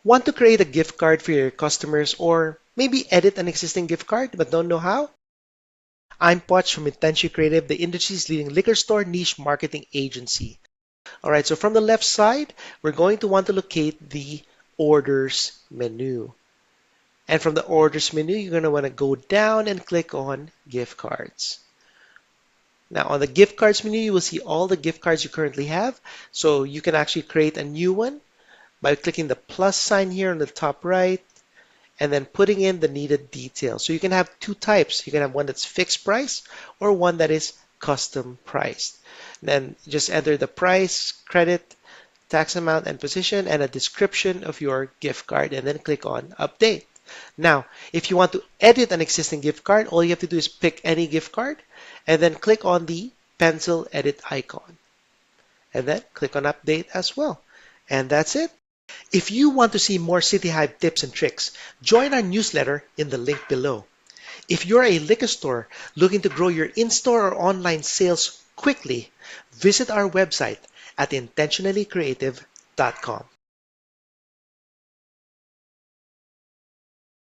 Want to create a gift card for your customers or maybe edit an existing gift card but don't know how? I'm Poch from Intention Creative, the industry's leading liquor store niche marketing agency. All right, so from the left side, we're going to want to locate the orders menu. And from the orders menu, you're going to want to go down and click on gift cards. Now, on the gift cards menu, you will see all the gift cards you currently have. So you can actually create a new one by clicking the plus sign here on the top right and then putting in the needed details. So you can have two types. You can have one that's fixed price or one that is custom priced. Then just enter the price, credit, tax amount, and position, and a description of your gift card, and then click on Update. Now, if you want to edit an existing gift card, all you have to do is pick any gift card, and then click on the pencil edit icon, and then click on Update as well. And that's it. If you want to see more City Hive tips and tricks, join our newsletter in the link below. If you're a liquor store looking to grow your in-store or online sales quickly, visit our website at intentionallycreative.com.